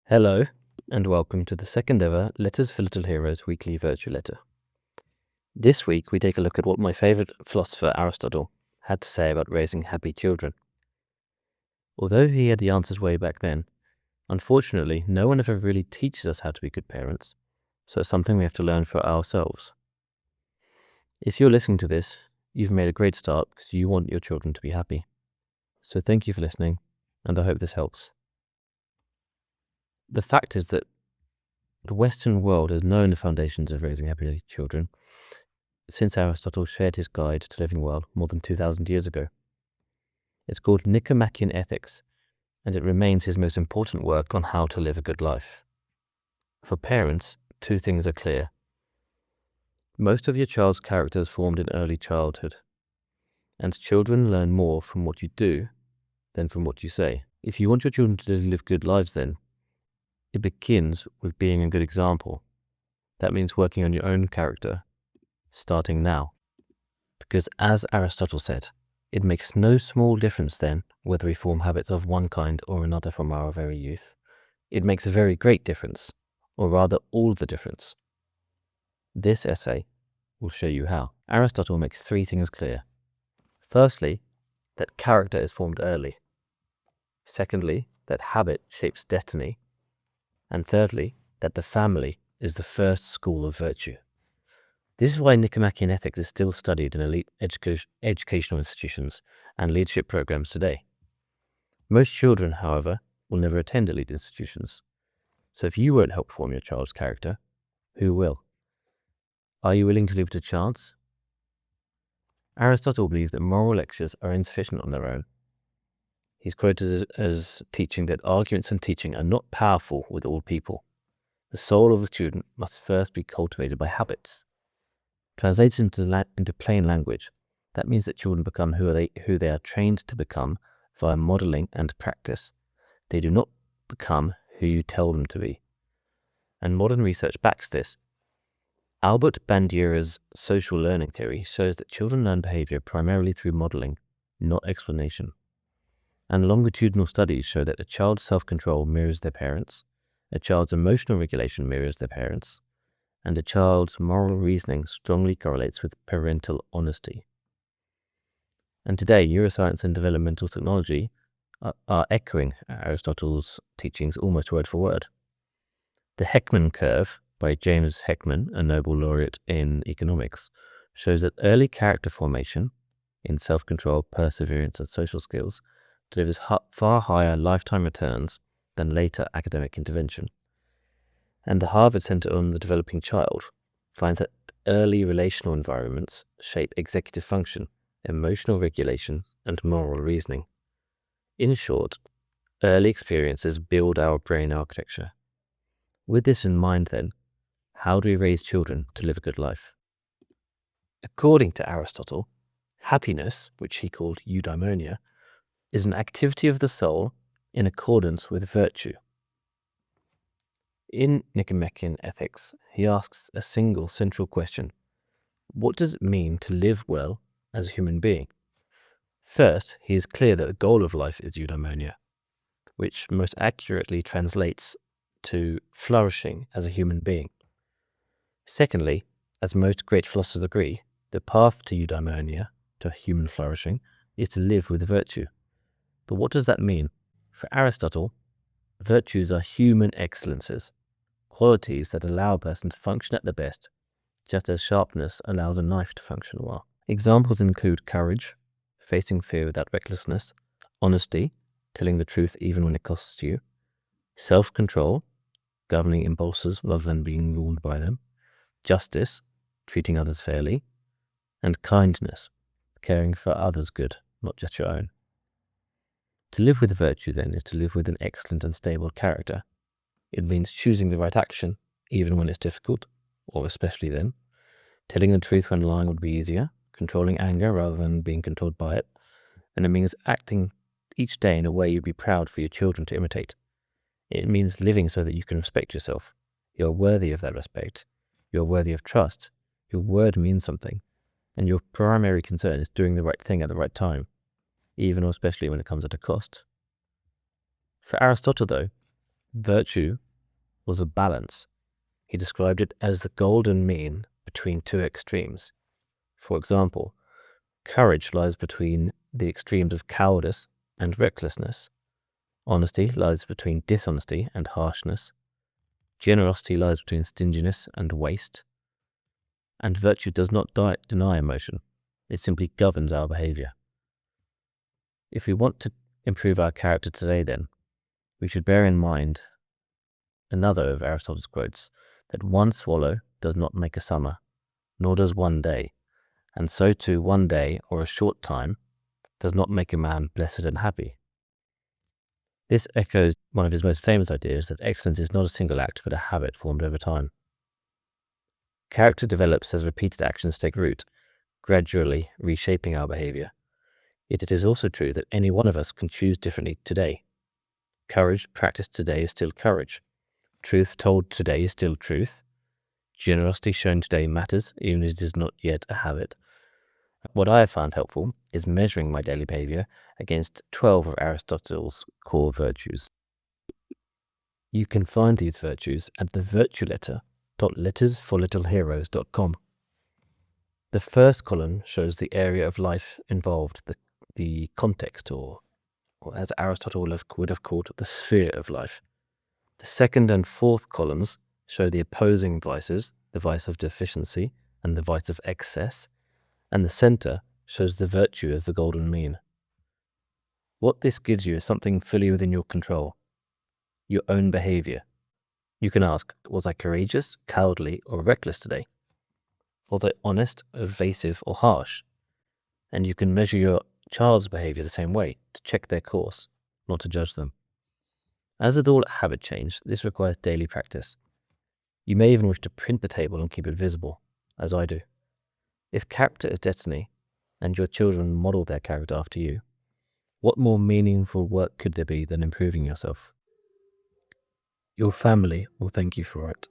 Hello, and welcome to the second ever Letters for Little Heroes weekly virtue letter. This week we take a look at what my favourite philosopher Aristotle had to say about raising happy children. Although he had the answers way back then, unfortunately no one ever really teaches us how to be good parents, so it's something we have to learn for ourselves. If you're listening to this, you've made a great start because you want your children to be happy. So thank you for listening, and I hope this helps. The fact is that the Western world has known the foundations of raising happy children since Aristotle shared his guide to living well more than 2,000 years ago. It's called Nicomachean Ethics, and it remains his most important work on how to live a good life. For parents, two things are clear. Most of your child's character is formed in early childhood, and children learn more from what you do than from what you say. If you want your children to live good lives, then it begins with being a good example. That means working on your own character, starting now. Because as Aristotle said, it makes no small difference then whether we form habits of one kind or another from our very youth. It makes a very great difference, or rather all the difference. This essay will show you how. Aristotle makes three things clear. Firstly, that character is formed early. Secondly, that habit shapes destiny. And thirdly, that the family is the first school of virtue. This is why Nicomachean Ethics is still studied in elite educational institutions and leadership programs today. Most children, however, will never attend elite institutions. So if you won't help form your child's character, who will? Are you willing to leave it to chance? Aristotle believed that moral lectures are insufficient on their own. He's quoted as teaching that arguments and teaching are not powerful with all people. The soul of the student must first be cultivated by habits. Translated into plain language, that means that children become who they are trained to become via modeling and practice. They do not become who you tell them to be. And modern research backs this. Albert Bandura's social learning theory shows that children learn behavior primarily through modeling, not explanation. And longitudinal studies show that a child's self-control mirrors their parents, a child's emotional regulation mirrors their parents, and a child's moral reasoning strongly correlates with parental honesty. And today, neuroscience and developmental technology are echoing Aristotle's teachings almost word for word. The Heckman curve by James Heckman, a Nobel laureate in economics, shows that early character formation in self-control, perseverance, and social skills delivers far higher lifetime returns than later academic intervention. And the Harvard Center on the Developing Child finds that early relational environments shape executive function, emotional regulation, and moral reasoning. In short, early experiences build our brain architecture. With this in mind then, how do we raise children to live a good life? According to Aristotle, happiness, which he called eudaimonia, is an activity of the soul in accordance with virtue. In Nicomachean Ethics, he asks a single central question. What does it mean to live well as a human being? First, he is clear that the goal of life is eudaimonia, which most accurately translates to flourishing as a human being. Secondly, as most great philosophers agree, the path to eudaimonia, to human flourishing, is to live with virtue. But what does that mean? For Aristotle, virtues are human excellences, qualities that allow a person to function at their best, just as sharpness allows a knife to function well. Examples include courage, facing fear without recklessness, honesty, telling the truth even when it costs you, self-control, governing impulses rather than being ruled by them, justice, treating others fairly, and kindness, caring for others' good, not just your own. To live with virtue, then, is to live with an excellent and stable character. It means choosing the right action, even when it's difficult, or especially then, telling the truth when lying would be easier, controlling anger rather than being controlled by it, and it means acting each day in a way you'd be proud for your children to imitate. It means living so that you can respect yourself. You're worthy of that respect. You're worthy of trust. Your word means something, and your primary concern is doing the right thing at the right time, even or especially when it comes at a cost. For Aristotle, though, Virtue was a balance. He described it as the golden mean between two extremes. For example, courage lies between the extremes of cowardice and recklessness. Honesty lies between dishonesty and harshness. Generosity lies between stinginess and waste. And virtue does not deny emotion. It simply governs our behavior. If we want to improve our character today, then, we should bear in mind another of Aristotle's quotes, that one swallow does not make a summer, nor does one day, and so too one day or a short time does not make a man blessed and happy. This echoes one of his most famous ideas, that excellence is not a single act but a habit formed over time. Character develops as repeated actions take root, gradually reshaping our behavior. Yet it is also true that any one of us can choose differently today. Courage practiced today is still courage. Truth told today is still truth. Generosity shown today matters, even if it is not yet a habit. What I have found helpful is measuring my daily behavior against 12 of Aristotle's core virtues. You can find these virtues at the virtueletter.lettersforlittleheroes.com. The first column shows the area of life involved, the context, or as Aristotle would have called, the sphere of life. The second and fourth columns show the opposing vices, the vice of deficiency and the vice of excess, and the center shows the virtue of the golden mean. What this gives you is something fully within your control, your own behavior. You can ask, was I courageous, cowardly, or reckless today? Was I honest, evasive, or harsh? And you can measure your child's behavior the same way, to check their course, not to judge them. As with all habit change, this requires daily practice. You may even wish to print the table and keep it visible, as I do. If character is destiny, and your children model their character after you, what more meaningful work could there be than improving yourself? Your family will thank you for it.